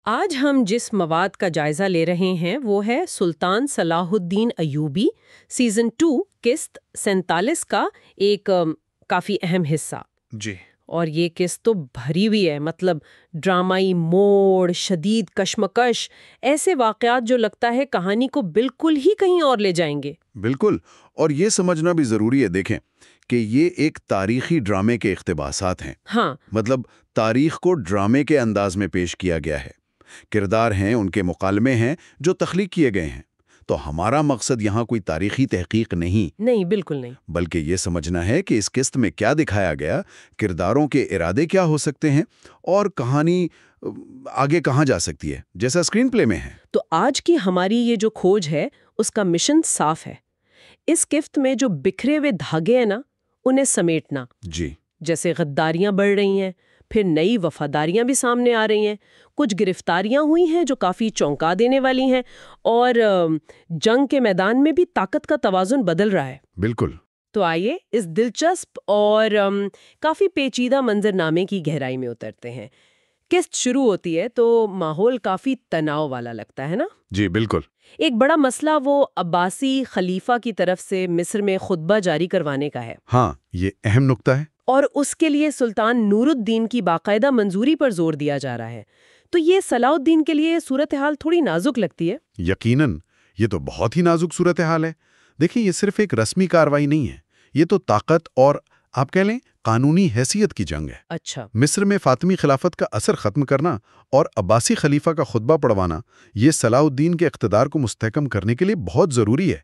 آج ہم جس مواد کا جائزہ لے رہے ہیں وہ ہے سلطان صلاح الدین ایوبی سیزن 2 قسط 47 کا ایک کافی اہم حصہ۔ جی اور یہ قسط تو بھری ہوئی ہے، مطلب ڈرامائی موڑ، شدید کشمکش، ایسے واقعات جو لگتا ہے کہانی کو بالکل ہی کہیں اور لے جائیں گے۔ بالکل، اور یہ سمجھنا بھی ضروری ہے، دیکھیں کہ یہ ایک تاریخی ڈرامے کے اقتباسات ہیں۔ ہاں، مطلب تاریخ کو ڈرامے کے انداز میں پیش کیا گیا ہے، کردار ہیں، ان کے مکالمے ہیں جو تخلیق کیے گئے ہیں۔ تو ہمارا مقصد یہاں کوئی تاریخی تحقیق نہیں، بالکل نہیں، بلکہ یہ سمجھنا ہے کہ اس قسط میں کیا دکھایا گیا، کرداروں کے ارادے کیا ہو سکتے ہیں، اور کہانی آگے کہاں جا سکتی ہے، جیسا اسکرین پلے میں ہے۔ تو آج کی ہماری یہ جو کھوج ہے اس کا مشن صاف ہے، اس قسط میں جو بکھرے ہوئے دھاگے ہیں نا انہیں سمیٹنا۔ جی، جیسے غداریاں بڑھ رہی ہیں، پھر نئی وفاداریاں بھی سامنے آ رہی ہیں، کچھ گرفتاریاں ہوئی ہیں جو کافی چونکا دینے والی ہیں، اور جنگ کے میدان میں بھی طاقت کا توازن بدل رہا ہے۔ بالکل۔ تو آئیے اس دلچسپ اور کافی پیچیدہ منظرنامے کی گہرائی میں اترتے ہیں۔ قسط شروع ہوتی ہے تو ماحول کافی تناؤ والا لگتا ہے نا؟ جی بالکل۔ ایک بڑا مسئلہ وہ عباسی خلیفہ کی طرف سے مصر میں خطبہ جاری کروانے کا ہے۔ ہاں، یہ اہم نکتہ ہے۔ اور اس کے لیے سلطان نور الدین کی باقاعدہ منظوری پر زور دیا جا رہا ہے۔ تو یہ صلاح الدین کے لیے صورتحال تھوڑی نازک لگتی ہے۔ یقیناً، یہ تو بہت ہی نازک صورتحال ہے۔ دیکھیں، یہ صرف ایک رسمی کارروائی نہیں ہے، یہ تو طاقت اور آپ کہہ لیں قانونی حیثیت کی جنگ ہے۔ اچھا، مصر میں فاطمی خلافت کا اثر ختم کرنا اور عباسی خلیفہ کا خطبہ پڑھوانا، یہ صلاح الدین کے اقتدار کو مستحکم کرنے کے لیے بہت ضروری ہے۔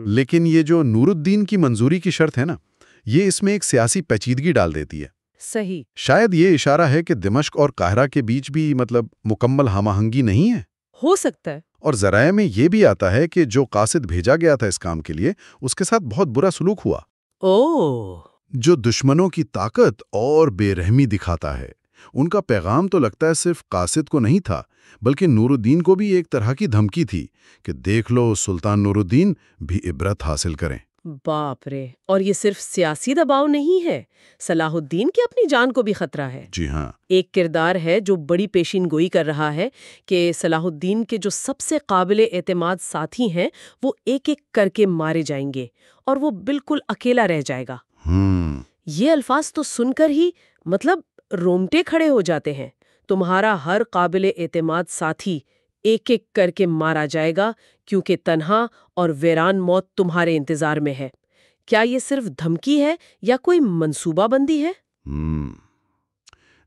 لیکن یہ جو نور الدین کی منظوری کی شرط ہے نا، یہ اس میں ایک سیاسی پیچیدگی ڈال دیتی ہے۔ صحیح۔ شاید یہ اشارہ ہے کہ دمشق اور قاہرہ کے بیچ بھی مکمل ہم آہنگی نہیں ہے۔ ہو سکتا ہے۔ اور ذرائع میں یہ بھی آتا ہے کہ جو قاصد بھیجا گیا تھا اس کام کے لیے، اس کے ساتھ بہت برا سلوک ہوا، جو دشمنوں کی طاقت اور بے رحمی دکھاتا ہے۔ ان کا پیغام تو لگتا ہے صرف قاصد کو نہیں تھا، بلکہ نور الدین کو بھی ایک طرح کی دھمکی تھی کہ دیکھ لو، سلطان نور الدین بھی عبرت حاصل کریں۔ باپ رے! اور یہ صرف سیاسی دباؤ نہیں ہے، صلاح الدین کی اپنی جان کو بھی خطرہ ہے۔ جی ہاں۔ ایک کردار ہے جو بڑی پیشین گوئی کر رہا ہے کہ صلاح الدین کے جو سب سے قابل اعتماد ساتھی ہیں وہ ایک ایک کر کے مارے جائیں گے اور وہ بالکل اکیلا رہ جائے گا۔ یہ الفاظ تو سن کر ہی رومٹے کھڑے ہو جاتے ہیں۔ تمہارا ہر قابل اعتماد ساتھی ایک ایک کر کے مارا جائے گا کیونکہ تنہا اور ویران موت تمہارے انتظار میں ہے۔ کیا یہ صرف دھمکی ہے یا کوئی منصوبہ بندی ہے؟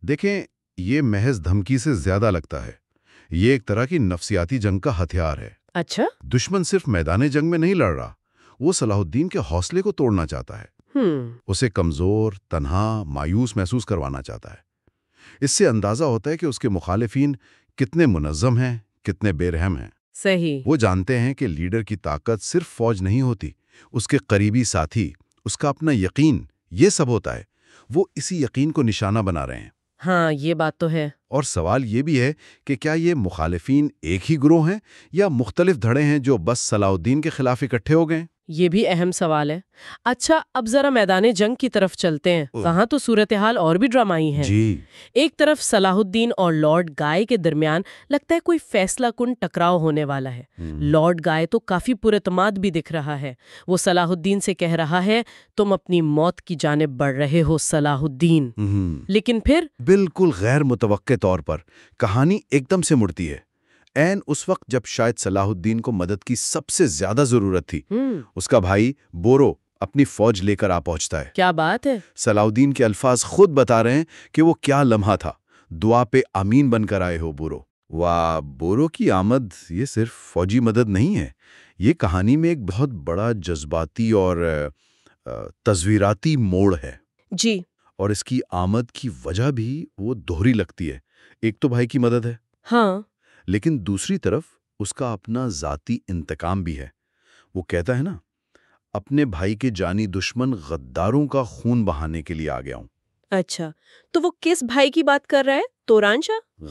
دیکھیں، یہ محض دھمکی سے زیادہ لگتا ہے۔ یہ ایک طرح کی نفسیاتی جنگ کا ہتھیار ہے۔ اچھا؟ دشمن صرف میدان جنگ میں نہیں لڑ رہا، وہ صلاح الدین کے حوصلے کو توڑنا چاہتا ہے، اسے کمزور، تنہا، مایوس محسوس کروانا چاہتا ہے۔ اس سے اندازہ ہوتا ہے کہ اس کے مخالفین کتنے منظم ہیں، کتنے بے رحم ہیں۔ صحیح۔ وہ جانتے ہیں کہ لیڈر کی طاقت صرف فوج نہیں ہوتی، اس کے قریبی ساتھی، اس کا اپنا یقین، یہ سب ہوتا ہے۔ وہ اسی یقین کو نشانہ بنا رہے ہیں۔ ہاں، یہ بات تو ہے۔ اور سوال یہ بھی ہے کہ کیا یہ مخالفین ایک ہی گروہ ہیں یا مختلف دھڑے ہیں جو بس صلاح الدین کے خلاف اکٹھے ہو گئے؟ یہ بھی اہم سوال ہے۔ اچھا، اب ذرا میدان جنگ کی طرف چلتے ہیں۔ وہاں تو صورتحال اور بھی ڈرامائی ہے۔ جی۔ ایک طرف صلاح الدین اور لارڈ گائے کے درمیان لگتا ہے کوئی فیصلہ کن ٹکراؤ ہونے والا ہے۔ لارڈ گائے تو کافی پراعتماد بھی دکھ رہا ہے۔ وہ صلاح الدین سے کہہ رہا ہے، تم اپنی موت کی جانب بڑھ رہے ہو صلاح الدین۔ لیکن پھر بالکل غیر متوقع طور پر کہانی ایک دم سے مڑتی ہے۔ عین اس وقت جب شاید صلاح الدین کو مدد کی سب سے زیادہ ضرورت تھی، اس کا بھائی بورو اپنی فوج لے کر آ پہنچتا ہے۔ کیا بات ہے! صلاح الدین کے الفاظ خود بتا رہے ہیں کہ وہ کیا لمحہ تھا۔ دعا پہ آمین بن کر آئے ہو بورو۔ واہ، بورو کی آمد یہ صرف فوجی مدد نہیں ہے، یہ کہانی میں ایک بہت بڑا جذباتی اور تصویراتی موڑ ہے۔ جی۔ اور اس کی آمد کی وجہ بھی وہ دوہری لگتی ہے۔ ایک تو بھائی کی مدد ہے، ہاں، لیکن دوسری طرف اس کا اپنا ذاتی انتقام بھی ہے۔ وہ کہتا ہے نا، اپنے بھائی کے جانی دشمن غداروں کا خون بہانے کے لیے آ گیا ہوں۔ اچھا، تو وہ کس بھائی کی بات کر رہا ہے؟ توران شاہ؟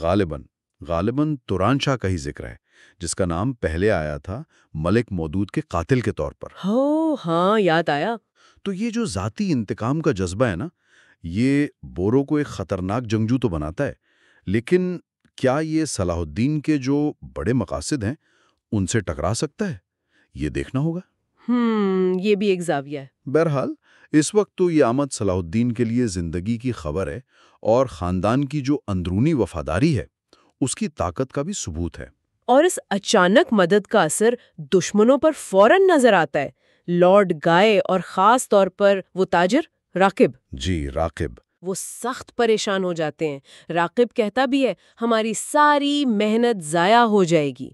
غالباً توران شاہ کا ہی ذکر ہے، جس کا نام پہلے آیا تھا ملک مودود کے قاتل کے طور پر۔ ہاں، یاد آیا۔ تو یہ جو ذاتی انتقام کا جذبہ ہے نا، یہ بورو کو ایک خطرناک جنگجو تو بناتا ہے، لیکن کیا یہ صلاح الدین کے جو بڑے مقاصد ہیں ان سے ٹکرا سکتا ہے؟ یہ دیکھنا ہوگا۔ یہ بھی ایک زاویہ ہے۔ بہرحال اس وقت تو یہ آمد صلاح الدین کے لیے زندگی کی خبر ہے، اور خاندان کی جو اندرونی وفاداری ہے اس کی طاقت کا بھی ثبوت ہے۔ اور اس اچانک مدد کا اثر دشمنوں پر فوراً نظر آتا ہے۔ لارڈ گائے اور خاص طور پر وہ تاجر راقب، جی راقب، وہ سخت پریشان ہو جاتے ہیں۔ راقب کہتا بھی ہے ہماری ساری محنت ضائع ہو جائے گی۔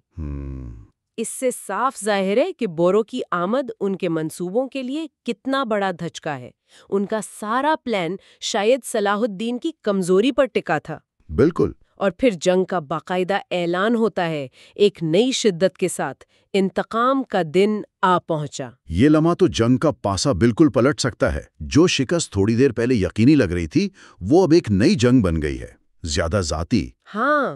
اس سے صاف ظاہر ہے کہ بورو کی آمد ان کے منصوبوں کے لیے کتنا بڑا دھچکا ہے۔ ان کا سارا پلان شاید صلاح الدین کی کمزوری پر ٹکا تھا۔ بالکل۔ اور پھر جنگ کا باقاعدہ اعلان ہوتا ہے، ایک نئی شدت کے ساتھ۔ انتقام کا دن آ پہنچا۔ یہ لمحہ تو جنگ کا پاسا بالکل پلٹ سکتا ہے۔ جو شکست تھوڑی دیر پہلے یقینی لگ رہی تھی وہ اب ایک نئی جنگ بن گئی ہے، زیادہ ذاتی،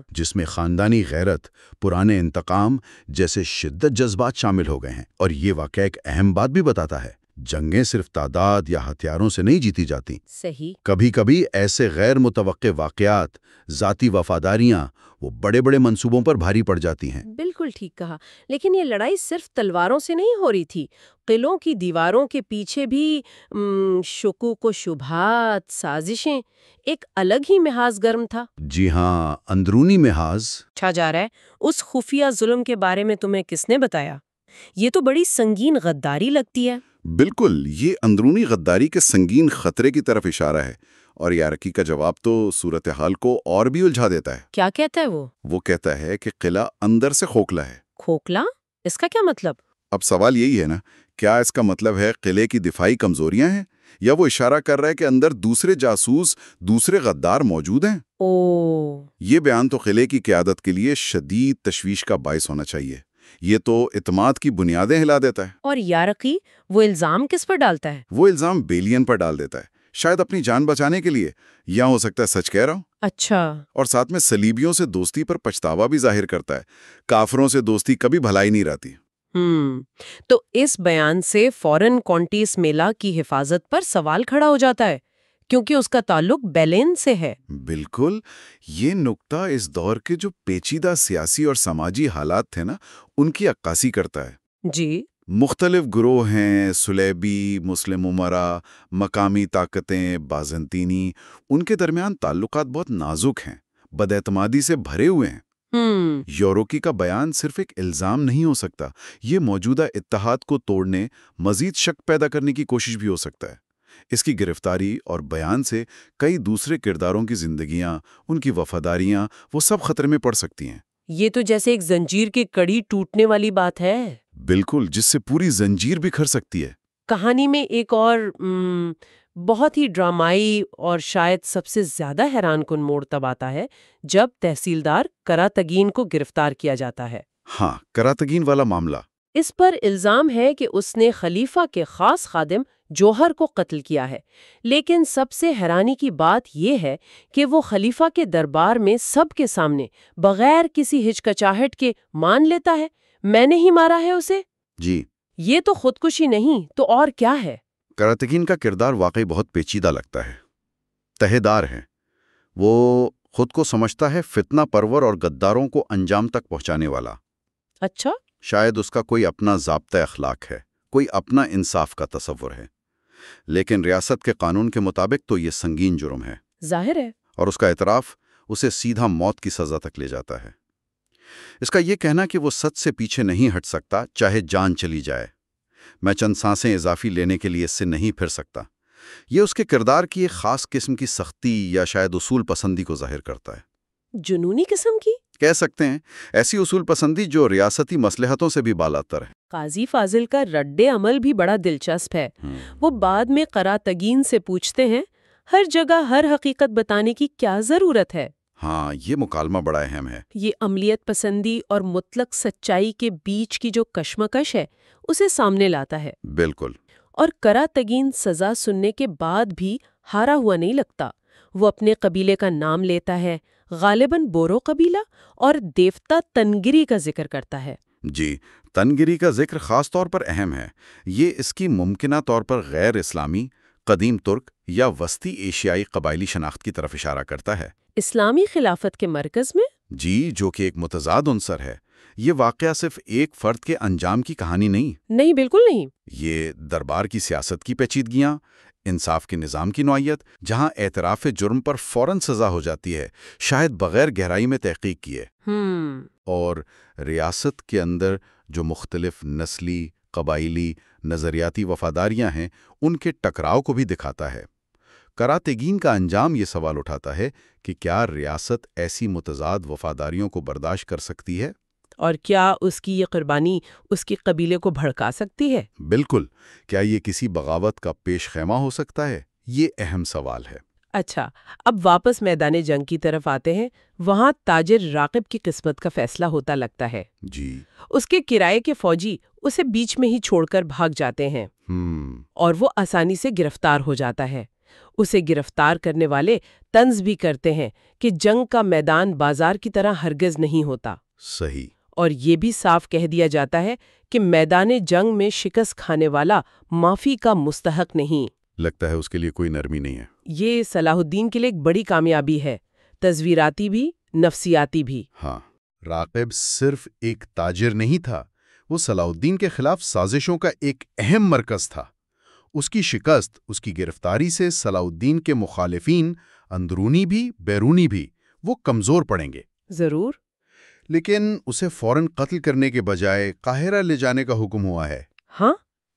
جس میں خاندانی غیرت، پرانے انتقام جیسے شدت جذبات شامل ہو گئے ہیں۔ اور یہ واقعہ ایک اہم بات بھی بتاتا ہے، جنگیں صرف تعداد یا ہتھیاروں سے نہیں جیتی جاتی۔ صحیح۔ کبھی کبھی ایسے غیر متوقع واقعات، ذاتی وفاداریاں، وہ بڑے بڑے منصوبوں پر بھاری پڑ جاتی ہیں۔ بالکل ٹھیک کہا۔ لیکن یہ لڑائی صرف تلواروں سے نہیں ہو رہی تھی۔ قلعوں کی دیواروں کے پیچھے بھی شکوک و شبہات، سازشیں، ایک الگ ہی محاذ گرم تھا۔ جی ہاں، اندرونی محاذ چھا جا رہا ہے۔ اس خفیہ ظلم کے بارے میں تمہیں کس نے بتایا؟ یہ تو بڑی سنگین غداری لگتی ہے۔ بالکل، یہ اندرونی غداری کے سنگین خطرے کی طرف اشارہ ہے، اور یارکی کا جواب تو صورتحال کو اور بھی الجھا دیتا ہے۔ کیا کہتا ہے وہ؟ وہ کہتا ہے کہ قلعہ اندر سے کھوکھلا ہے۔ کھوکھلا؟ اس کا کیا مطلب؟ اب سوال یہی ہے نا، کیا اس کا مطلب ہے قلعے کی دفاعی کمزوریاں ہیں، یا وہ اشارہ کر رہا ہے کہ اندر دوسرے جاسوس، دوسرے غدار موجود ہیں؟ یہ بیان تو قلعے کی قیادت کے لیے شدید تشویش کا باعث ہونا چاہیے۔ یہ تو اعتماد کی بنیادیں ہلا دیتا ہے۔ اور یارقی وہ الزام کس پر ڈالتا ہے؟ وہ الزام بیلین پر ڈال دیتا ہے، شاید اپنی جان بچانے کے لیے، یا ہو سکتا ہے سچ کہہ رہا ہوں۔ اچھا۔ اور ساتھ میں صلیبیوں سے دوستی پر پچھتاوا بھی ظاہر کرتا ہے۔ کافروں سے دوستی کبھی بھلائی نہیں رہتی۔ تو اس بیان سے فوراً کونٹیس میلا کی حفاظت پر سوال کھڑا ہو جاتا ہے، کیونکہ اس کا تعلق بیلین سے ہے۔ بالکل، یہ نقطہ اس دور کے جو پیچیدہ سیاسی اور سماجی حالات تھے نا، ان کی عکاسی کرتا ہے۔ جی۔ مختلف مختلف گروہ ہیں، صلیبی، مسلم امراء، مقامی طاقتیں، بازنطینی، ان کے درمیان تعلقات بہت نازک ہیں، بد اعتمادی سے بھرے ہوئے ہیں۔ یوروکی کا بیان صرف ایک الزام نہیں ہو سکتا، یہ موجودہ اتحاد کو توڑنے، مزید شک پیدا کرنے کی کوشش بھی ہو سکتا ہے۔ اس کی گرفتاری اور بیان سے کئی دوسرے کرداروں کی زندگیاں، ان کی وفاداریاں، وہ سب خطرے میں پڑ سکتی ہیں۔ یہ تو جیسے ایک زنجیر کی کڑی ٹوٹنے والی بات ہے۔ بالکل، جس سے پوری زنجیر بکھر سکتی ہے۔ کہانی میں ایک اور بہت ہی ڈرامائی اور شاید سب سے زیادہ حیران کن موڑ تب آتا ہے جب تحصیلدار کراتگین کو گرفتار کیا جاتا ہے۔ ہاں، کراتگین والا معاملہ۔ اس پر الزام ہے کہ اس نے خلیفہ کے خاص خادم جوہر کو قتل کیا ہے، لیکن سب سے حیرانی کی بات یہ ہے کہ وہ خلیفہ کے دربار میں سب کے سامنے بغیر کسی ہچکچاہٹ کے مان لیتا ہے، میں نے ہی مارا ہے اسے۔ جی، یہ تو خودکشی نہیں تو اور کیا ہے؟ کراتگین کا کردار واقعی بہت پیچیدہ لگتا ہے۔ تہہ دار ہے، وہ خود کو سمجھتا ہے فتنہ پرور اور غداروں کو انجام تک پہنچانے والا۔ اچھا۔ شاید اس کا کوئی اپنا ضابطۂ اخلاق ہے، کوئی اپنا انصاف کا تصور ہے، لیکن ریاست کے قانون کے مطابق تو یہ سنگین جرم ہے۔ ظاہر ہے۔ اور اس کا اعتراف اسے سیدھا موت کی سزا تک لے جاتا ہے۔ اس کا یہ کہنا کہ وہ سچ سے پیچھے نہیں ہٹ سکتا چاہے جان چلی جائے، میں چند سانسیں اضافی لینے کے لیے اس سے نہیں پھر سکتا، یہ اس کے کردار کی ایک خاص قسم کی سختی یا شاید اصول پسندی کو ظاہر کرتا ہے۔ جنونی قسم کی؟ کہہ سکتے ہیں، ایسی اصول پسندی جو ریاستی مصلحتوں سے بھی بالاتر ہے۔ قاضی فاضل کا رد عمل بھی بڑا دلچسپ ہے۔ وہ بعد میں کراتگین سے پوچھتے ہیں، ہر جگہ ہر حقیقت بتانے کی کیا ضرورت ہے؟ ہاں، یہ مکالمہ بڑا اہم ہے۔ یہ عملیت پسندی اور مطلق سچائی کے بیچ کی جو کشمکش ہے اسے سامنے لاتا ہے۔ بالکل۔ اور کراتگین سزا سننے کے بعد بھی ہارا ہوا نہیں لگتا۔ وہ اپنے قبیلے کا نام لیتا ہے، غالباً بورو قبیلہ، اور دیوتا تنگری کا ذکر کرتا ہے۔ جی، تنگری کا ذکر خاص طور پر اہم ہے۔ یہ اس کی ممکنہ طور پر غیر اسلامی، قدیم ترک یا وسطی ایشیائی قبائلی شناخت کی طرف اشارہ کرتا ہے۔ اسلامی خلافت کے مرکز میں جی، جو کہ ایک متضاد عنصر ہے۔ یہ واقعہ صرف ایک فرد کے انجام کی کہانی نہیں، بالکل نہیں۔ یہ دربار کی سیاست کی پیچیدگیاں، انصاف کے نظام کی نوعیت، جہاں اعتراف جرم پر فوراً سزا ہو جاتی ہے، شاید بغیر گہرائی میں تحقیق کیے، اور ریاست کے اندر جو مختلف نسلی، قبائلی، نظریاتی وفاداریاں ہیں، ان کے ٹکراؤ کو بھی دکھاتا ہے۔ کراتگین کا انجام یہ سوال اٹھاتا ہے کہ کیا ریاست ایسی متضاد وفاداریوں کو برداشت کر سکتی ہے؟ اور کیا اس کی یہ قربانی اس کی قبیلے کو بھڑکا سکتی ہے؟ بالکل۔ کیا یہ کسی بغاوت کا پیش خیمہ ہو سکتا ہے؟ یہ اہم سوال ہے۔ اچھا، اب واپس میدان جنگ کی طرف آتے ہیں۔ وہاں تاجر راقب کی قسمت کا فیصلہ ہوتا لگتا ہے۔ جی۔ اس کے کرائے کے فوجی اسے بیچ میں ہی چھوڑ کر بھاگ جاتے ہیں، اور وہ آسانی سے گرفتار ہو جاتا ہے۔ اسے گرفتار کرنے والے طنز بھی کرتے ہیں کہ جنگ کا میدان بازار کی طرح ہرگز نہیں ہوتا۔ صحیح۔ اور یہ بھی صاف کہہ دیا جاتا ہے کہ میدان جنگ میں شکست کھانے والا معافی کا مستحق نہیں۔ لگتا ہے اس کے لیے کوئی نرمی نہیں ہے۔ یہ صلاح الدین کے لیے ایک بڑی کامیابی ہے، تصویراتی بھی، نفسیاتی بھی۔ ہاں، راقب صرف ایک تاجر نہیں تھا، وہ صلاح الدین کے خلاف سازشوں کا ایک اہم مرکز تھا۔ اس کی شکست، اس کی گرفتاری سے صلاح الدین کے مخالفین، اندرونی بھی بیرونی بھی، وہ کمزور پڑیں گے۔ ضرور۔ لیکن اسے فوراً قتل کرنے کے بجائے قاہرہ لے جانے کا حکم ہوا ہے۔ ہاں،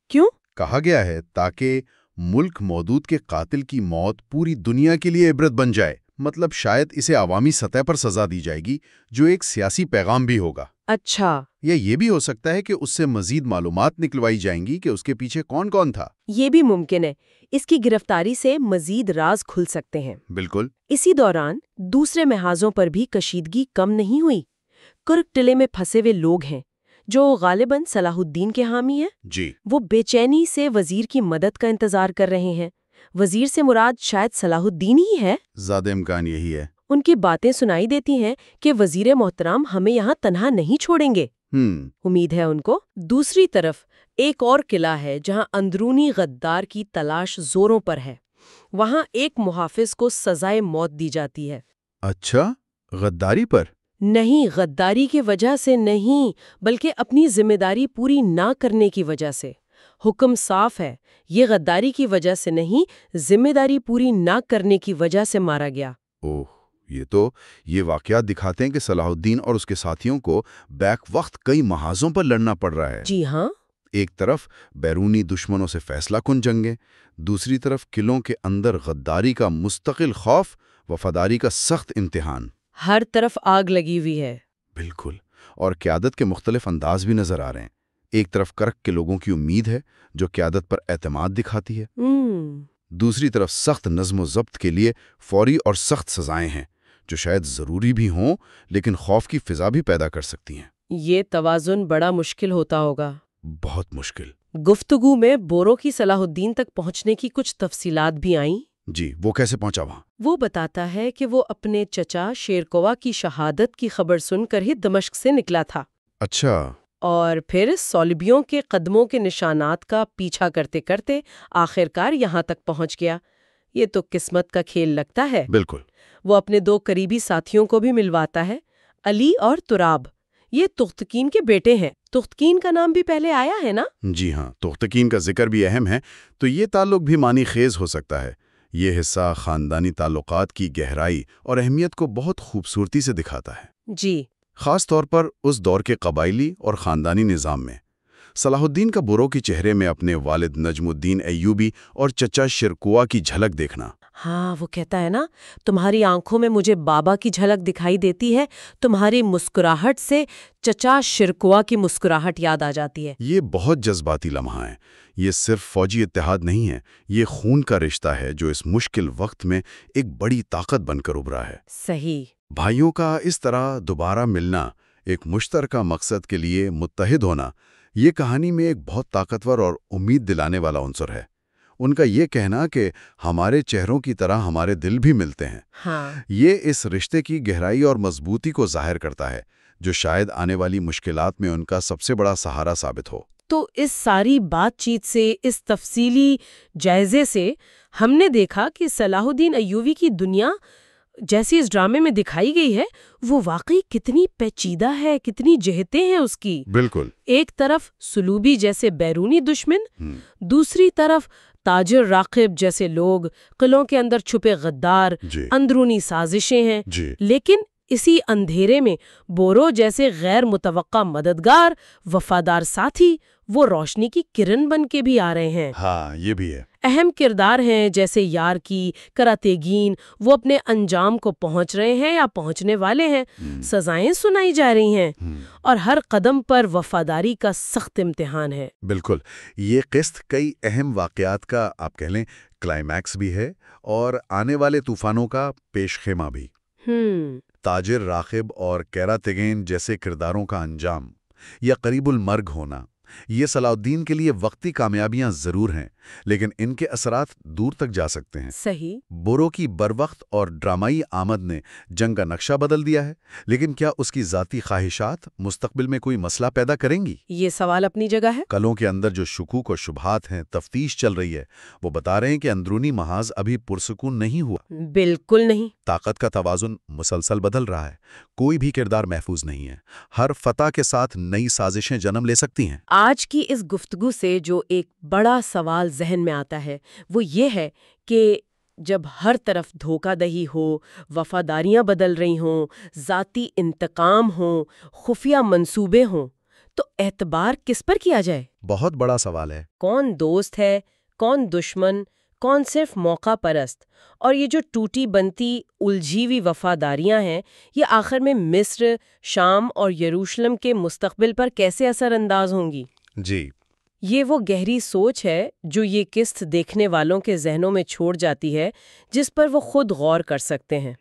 کیوں؟ کہا گیا ہے تاکہ ملک مودود کے قاتل کی موت پوری دنیا کے لیے عبرت بن جائے، مطلب شاید اسے عوامی سطح پر سزا دی جائے گی، جو ایک سیاسی پیغام بھی ہوگا۔ اچھا۔ یا یہ بھی ہو سکتا ہے کہ اس سے مزید معلومات نکلوائی جائیں گی کہ اس کے پیچھے کون کون تھا۔ یہ بھی ممکن ہے، اس کی گرفتاری سے مزید راز کھل سکتے ہیں۔ بالکل۔ اسی دوران دوسرے محاذوں پر بھی کشیدگی کم نہیں ہوئی۔ کرک ٹلے میں پھنسے ہوئے لوگ ہیں جو غالباً صلاح الدین کے حامی ہیں۔ جی۔ وہ بے چینی سے وزیر کی مدد کا انتظار کر رہے ہیں۔ وزیر سے مراد شاید صلاح الدین ہی ہے۔ زیادہ امکان یہی ہے۔ ان کی باتیں سنائی دیتی ہیں کہ وزیر محترم ہمیں یہاں تنہا نہیں چھوڑیں گے۔ امید ہے ان کو۔ دوسری طرف ایک اور قلعہ ہے جہاں اندرونی غدار کی تلاش زوروں پر ہے۔ وہاں ایک محافظ کو سزائے موت دی جاتی ہے۔ اچھا، غداری پر؟ نہیں، غداری کی وجہ سے نہیں، بلکہ اپنی ذمہ داری پوری نہ کرنے کی وجہ سے۔ حکم صاف ہے، یہ غداری کی وجہ سے نہیں، ذمہ داری پوری نہ کرنے کی وجہ سے مارا گیا۔ اوہ، یہ واقعات دکھاتے ہیں کہ صلاح الدین اور اس کے ساتھیوں کو بیک وقت کئی محاذوں پر لڑنا پڑ رہا ہے۔ جی ہاں۔ ایک طرف بیرونی دشمنوں سے فیصلہ کن جنگیں، دوسری طرف قلعوں کے اندر غداری کا مستقل خوف، وفاداری کا سخت امتحان۔ ہر طرف آگ لگی ہوئی ہے۔ بالکل، اور قیادت کے مختلف انداز بھی نظر آ رہے ہیں۔ ایک طرف کرک کے لوگوں کی امید ہے جو قیادت پر اعتماد دکھاتی ہے، دوسری طرف سخت نظم و ضبط کے لیے فوری اور سخت سزائیں ہیں جو شاید ضروری بھی ہوں لیکن خوف کی فضا بھی پیدا کر سکتی ہیں۔ یہ توازن بڑا مشکل ہوتا ہوگا۔ بہت مشکل۔ گفتگو میں بورو کی صلاح الدین تک پہنچنے کی کچھ تفصیلات بھی آئیں۔ جی، وہ کیسے پہنچا وہاں؟ وہ بتاتا ہے کہ وہ اپنے چچا شیرکوا کی شہادت کی خبر سن کر ہی دمشق سے نکلا تھا۔ اچھا۔ اور پھر صلیبیوں کے قدموں کے نشانات کا پیچھا کرتے کرتے آخرکار یہاں تک پہنچ گیا۔ یہ تو قسمت کا کھیل لگتا ہے۔ بالکل۔ وہ اپنے دو قریبی ساتھیوں کو بھی ملواتا ہے، علی اور تراب۔ یہ تختکین کے بیٹے ہیں۔ تختکین کا نام بھی پہلے آیا ہے نا؟ جی ہاں، تختکین کا ذکر بھی اہم ہے، تو یہ تعلق بھی معنی خیز ہو سکتا ہے۔ یہ حصہ خاندانی تعلقات کی گہرائی اور اہمیت کو بہت خوبصورتی سے دکھاتا ہے۔ جی، خاص طور پر اس دور کے قبائلی اور خاندانی نظام میں۔ صلاح الدین کا بورو کے چہرے میں اپنے والد نجم الدین ایوبی اور چچا شیرکوا کی جھلک دیکھنا۔ ہاں، وہ کہتا ہے نا، تمہاری آنکھوں میں مجھے بابا کی جھلک دکھائی دیتی ہے، تمہاری مسکراہٹ سے چچا شیرکوا کی مسکراہٹ یاد آ جاتی ہے۔ یہ بہت جذباتی لمحہ ہے۔ یہ صرف فوجی اتحاد نہیں ہے، یہ خون کا رشتہ ہے جو اس مشکل وقت میں ایک بڑی طاقت بن کر ابھرا ہے۔ صحیح۔ بھائیوں کا اس طرح دوبارہ ملنا، ایک مشترکہ مقصد کے لیے متحد ہونا، یہ کہانی میں ایک بہت طاقتور اور امید دلانے والا عنصر ہے۔ ان کا یہ کہنا کہ ہمارے چہروں کی طرح ہمارے دل بھی ملتے ہیں، ہاں، یہ اس رشتے کی گہرائی اور مضبوطی کو ظاہر کرتا ہے، جو شاید آنے والی مشکلات میں ان کا سب سے بڑا سہارا ثابت ہو۔ تو اس ساری بات چیت سے، اس تفصیلی جائزے سے ہم نے دیکھا کہ صلاح الدین ایوبی کی دنیا جیسی اس ڈرامے میں دکھائی گئی ہے وہ واقعی کتنی پیچیدہ ہے، کتنی جہتیں ہیں اس کی۔ بالکل۔ ایک طرف سلوبی جیسے بیرونی دشمن، دوسری طرف تاجر راقب جیسے لوگ، قلعوں کے اندر چھپے غدار، اندرونی سازشیں ہیں۔ لیکن اسی اندھیرے میں بورو جیسے غیر متوقع مددگار، وفادار ساتھی، وہ روشنی کی کرن بن کے بھی آ رہے ہیں۔ ہاں، یہ بھی ہے۔ اہم کردار ہیں جیسے یار کی، کراتیگین، وہ اپنے انجام کو پہنچ رہے ہیں یا پہنچنے والے ہیں، سزائیں سنائی جا رہی ہیں، اور ہر قدم پر وفاداری کا سخت امتحان ہے۔ بالکل، یہ قسط کئی اہم واقعات کا آپ کہہ لیں کلائمیکس بھی ہے اور آنے والے طوفانوں کا پیش خیمہ بھی۔ تاجر راقب اور کیراتیگین جیسے کرداروں کا انجام یا قریب المرگ ہونا، یہ صلاح الدین کے لیے وقتی کامیابیاں ضرور ہیں، لیکن ان کے اثرات دور تک جا سکتے ہیں۔ صحیح۔ بورو کی بروقت اور ڈرامائی آمد نے جنگ کا نقشہ بدل دیا ہے، لیکن کیا اس کی ذاتی خواہشات مستقبل میں کوئی مسئلہ پیدا کریں گی؟ یہ سوال اپنی جگہ ہے۔ قلعوں کے اندر جو شکوک و شبہات ہیں، تفتیش چل رہی ہے، وہ بتا رہے ہیں کہ اندرونی محاذ ابھی پرسکون نہیں ہوا۔ بالکل نہیں۔ طاقت کا توازن مسلسل بدل رہا ہے، کوئی بھی کردار محفوظ نہیں ہے، ہر فتح کے ساتھ نئی سازشیں جنم لے سکتی ہیں۔ آج کی اس گفتگو سے جو ایک بڑا سوال ذہن میں آتا ہے وہ یہ ہے کہ جب ہر طرف دھوکہ دہی ہو، وفاداریاں بدل رہی ہوں، ذاتی انتقام ہوں، خفیہ منصوبے ہوں، تو اعتبار کس پر کیا جائے؟ بہت بڑا سوال ہے۔ کون دوست ہے، کون دشمن، کون صرف موقع پرست؟ اور یہ جو ٹوٹی بنتی الجھی ہوئی وفاداریاں ہیں، یہ آخر میں مصر، شام اور یروشلم کے مستقبل پر کیسے اثر انداز ہوں گی؟ جی، یہ وہ گہری سوچ ہے جو یہ قسط دیکھنے والوں کے ذہنوں میں چھوڑ جاتی ہے، جس پر وہ خود غور کر سکتے ہیں۔